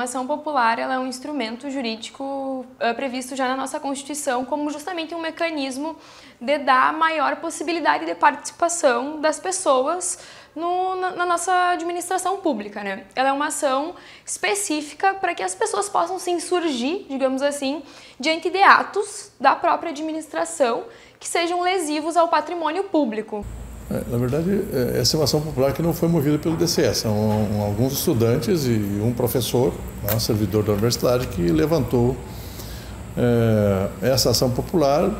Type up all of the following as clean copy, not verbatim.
ação popular ela é um instrumento jurídico previsto já na nossa Constituição como justamente um mecanismo de dar maior possibilidade de participação das pessoas na nossa administração pública, né? Ela é uma ação específica para que as pessoas possam se insurgir, digamos assim, diante de atos da própria administração que sejam lesivos ao patrimônio público. Na verdade, essa é uma ação popular que não foi movida pelo DCE, são alguns estudantes e um professor, servidor da universidade, que levantou essa ação popular,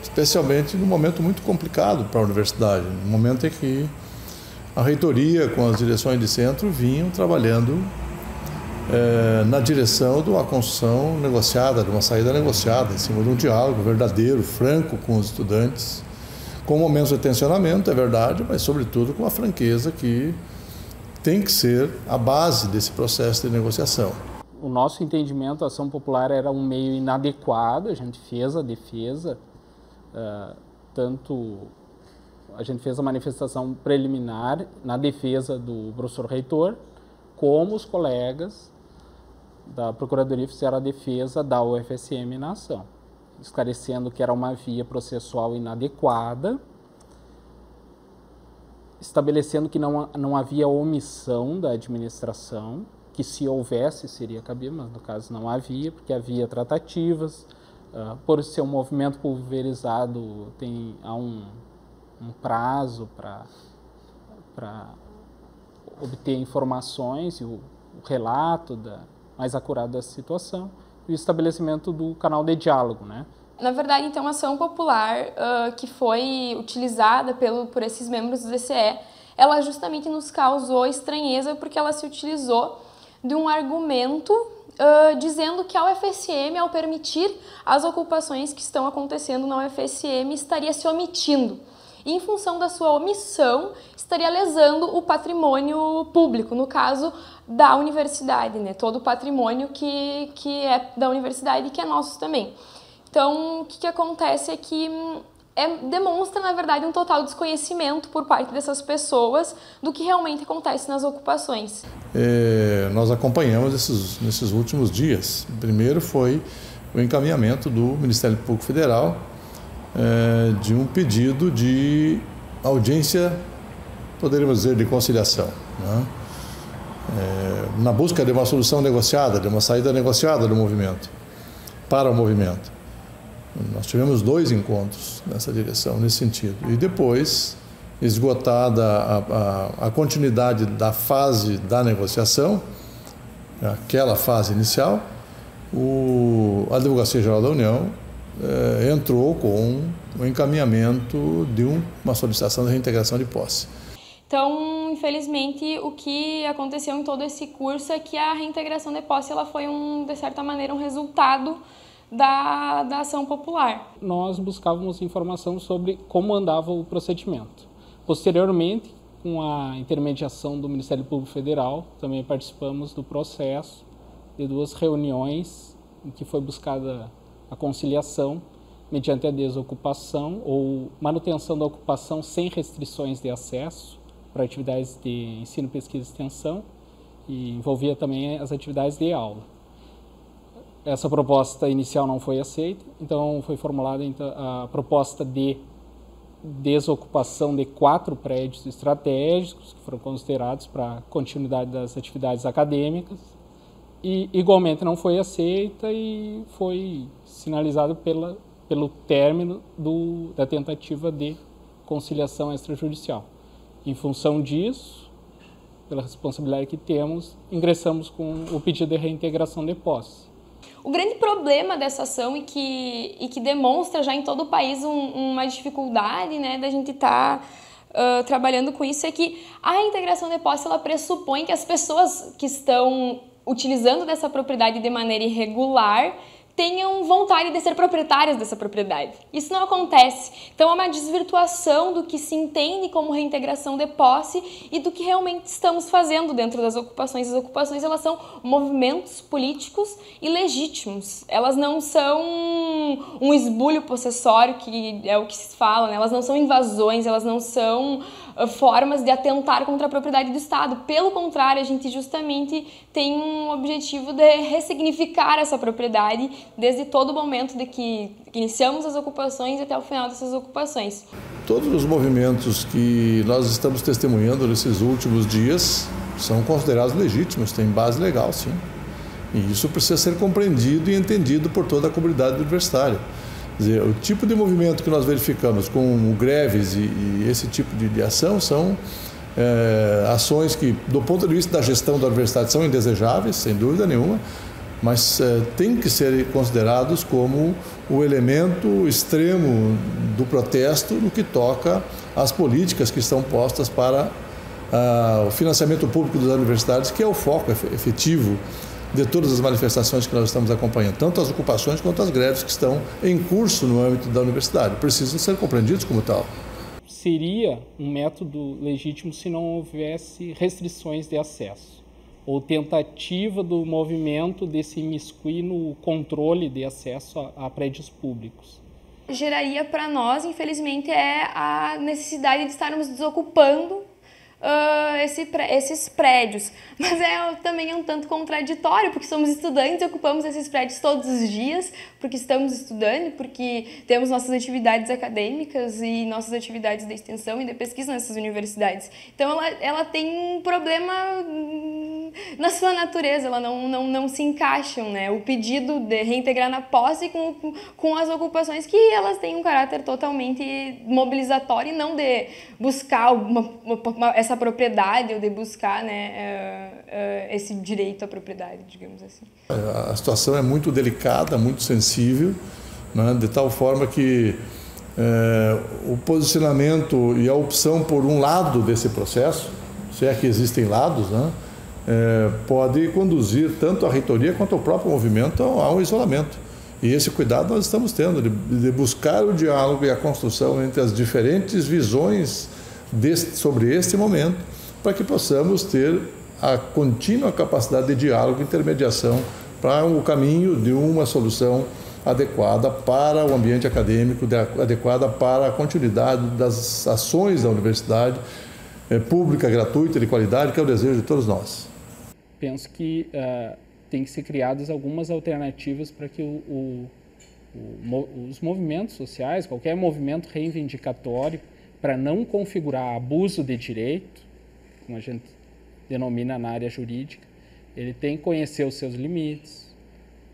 especialmente num momento muito complicado para a universidade, no momento em que a reitoria, com as direções de centro, vinham trabalhando na direção de uma construção negociada, de uma saída negociada, em cima de um diálogo verdadeiro, franco com os estudantes, com momentos de tensionamento, é verdade, mas sobretudo com a franqueza que tem que ser a base desse processo de negociação. O nosso entendimento, a ação popular era um meio inadequado, a gente fez a defesa, a gente fez a manifestação preliminar na defesa do professor reitor, como os colegas da Procuradoria fizeram a defesa da UFSM na ação, esclarecendo que era uma via processual inadequada, estabelecendo que não havia omissão da administração, que se houvesse seria cabível, mas no caso não havia, porque havia tratativas. Por ser um movimento pulverizado, há um prazo para obter informações e o relato mais acurado da situação, e o estabelecimento do canal de diálogo, né? Na verdade, então, a ação popular que foi utilizada por esses membros do DCE, ela justamente nos causou estranheza porque ela se utilizou de um argumento dizendo que a UFSM, ao permitir as ocupações que estão acontecendo na UFSM, estaria se omitindo. E, em função da sua omissão, estaria lesando o patrimônio público, no caso da universidade, né? Todo o patrimônio que é da universidade e que é nosso também. Então, o que acontece é que demonstra, na verdade, um total desconhecimento por parte dessas pessoas do que realmente acontece nas ocupações. Nós acompanhamos nesses últimos dias. Primeiro foi o encaminhamento do Ministério Público Federal de um pedido de audiência, poderíamos dizer, de conciliação, né? Na busca de uma solução negociada, de uma saída negociada do movimento, para o movimento. Nós tivemos 2 encontros nessa direção, nesse sentido. E depois, esgotada a continuidade da fase da negociação, aquela fase inicial, a Advocacia Geral da União entrou com o encaminhamento de uma solicitação de reintegração de posse. Então, infelizmente, o que aconteceu em todo esse curso é que a reintegração de posse ela foi, de certa maneira, um resultado da ação popular. Nós buscávamos informação sobre como andava o procedimento. Posteriormente, com a intermediação do Ministério Público Federal, também participamos do processo de 2 reuniões em que foi buscada a conciliação mediante a desocupação ou manutenção da ocupação sem restrições de acesso para atividades de ensino, pesquisa e extensão, e envolvia também as atividades de aula. Essa proposta inicial não foi aceita, então foi formulada a proposta de desocupação de 4 prédios estratégicos que foram considerados para a continuidade das atividades acadêmicas, e igualmente não foi aceita e foi sinalizado pelo término da tentativa de conciliação extrajudicial. Em função disso, pela responsabilidade que temos, ingressamos com o pedido de reintegração de posse. O grande problema dessa ação e que demonstra já em todo o país uma dificuldade, né, da gente estar trabalhando com isso é que a reintegração de posse ela pressupõe que as pessoas que estão utilizando dessa propriedade de maneira irregular tenham vontade de ser proprietárias dessa propriedade. Isso não acontece. Então, é uma desvirtuação do que se entende como reintegração de posse e do que realmente estamos fazendo dentro das ocupações. As ocupações, elas são movimentos políticos e legítimos. Elas não são um esbulho possessório, que é o que se fala, né? Elas não são invasões, elas não são formas de atentar contra a propriedade do Estado. Pelo contrário, a gente justamente tem um objetivo de ressignificar essa propriedade desde todo o momento de que iniciamos as ocupações até o final dessas ocupações. Todos os movimentos que nós estamos testemunhando nesses últimos dias são considerados legítimos, têm base legal, sim. E isso precisa ser compreendido e entendido por toda a comunidade universitária. Quer dizer, o tipo de movimento que nós verificamos com greves e esse tipo de ação são ações que, do ponto de vista da gestão da universidade, são indesejáveis, sem dúvida nenhuma, mas têm que ser considerados como o elemento extremo do protesto no que toca às políticas que estão postas para o financiamento público das universidades, que é o foco efetivo de todas as manifestações que nós estamos acompanhando, tanto as ocupações quanto as greves que estão em curso no âmbito da universidade. Precisam ser compreendidos como tal. Seria um método legítimo se não houvesse restrições de acesso ou tentativa do movimento de se imiscuir no controle de acesso a prédios públicos. Geraria para nós, infelizmente, a necessidade de estarmos desocupando esses prédios, mas também é um tanto contraditório, porque somos estudantes e ocupamos esses prédios todos os dias, porque estamos estudando, porque temos nossas atividades acadêmicas e nossas atividades de extensão e de pesquisa nessas universidades. Então ela tem um problema na sua natureza, ela não se encaixam, né? O pedido de reintegrar na posse com as ocupações, que elas têm um caráter totalmente mobilizatório e não de buscar essa propriedade ou de buscar, né, esse direito à propriedade, digamos assim. A situação é muito delicada, muito sensível, né, de tal forma que o posicionamento e a opção por um lado desse processo, se é que existem lados, né, pode conduzir tanto a reitoria quanto o próprio movimento a um isolamento. E esse cuidado nós estamos tendo, de buscar o diálogo e a construção entre as diferentes visões sobre este momento, para que possamos ter a contínua capacidade de diálogo e intermediação para o caminho de uma solução adequada para o ambiente acadêmico, adequada para a continuidade das ações da universidade pública, gratuita, de qualidade, que é o desejo de todos nós. Penso que tem que ser criadas algumas alternativas para que os movimentos sociais, qualquer movimento reivindicatório, para não configurar abuso de direito, como a gente denomina na área jurídica, ele tem que conhecer os seus limites,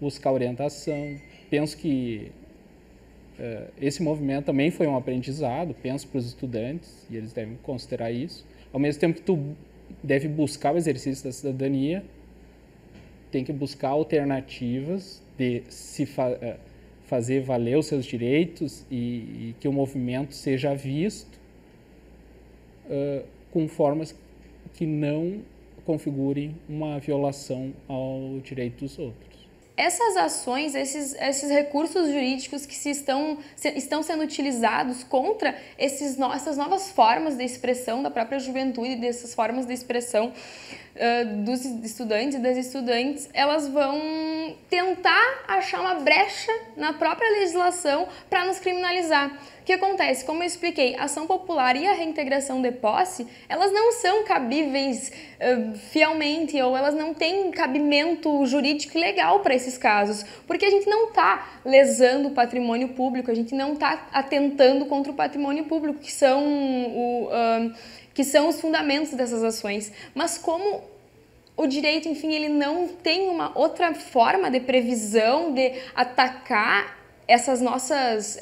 buscar orientação. Penso que esse movimento também foi um aprendizado, penso para os estudantes, e eles devem considerar isso. Ao mesmo tempo que tu deve buscar o exercício da cidadania, tem que buscar alternativas de se fazer valer os seus direitos e que o movimento seja visto com formas que não configurem uma violação ao direito dos outros. Essas ações, esses recursos jurídicos que estão sendo utilizados contra essas novas formas de expressão da própria juventude, dessas formas de expressão dos estudantes e das estudantes, elas vão tentar achar uma brecha na própria legislação para nos criminalizar. O que acontece? Como eu expliquei, a ação popular e a reintegração de posse, elas não são cabíveis fielmente, ou elas não têm cabimento jurídico e legal para esses casos, porque a gente não está lesando o patrimônio público, a gente não está atentando contra o patrimônio público, que são os fundamentos dessas ações. Mas como o direito, enfim, ele não tem uma outra forma de previsão, de atacar essas nossas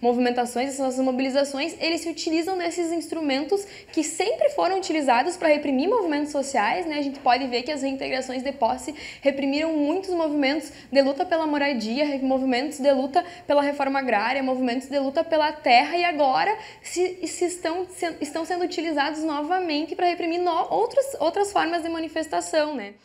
movimentações, essas nossas mobilizações, eles se utilizam desses instrumentos que sempre foram utilizados para reprimir movimentos sociais, né? A gente pode ver que as reintegrações de posse reprimiram muitos movimentos de luta pela moradia, movimentos de luta pela reforma agrária, movimentos de luta pela terra, e agora estão sendo utilizados novamente para reprimir outras formas de manifestação, né?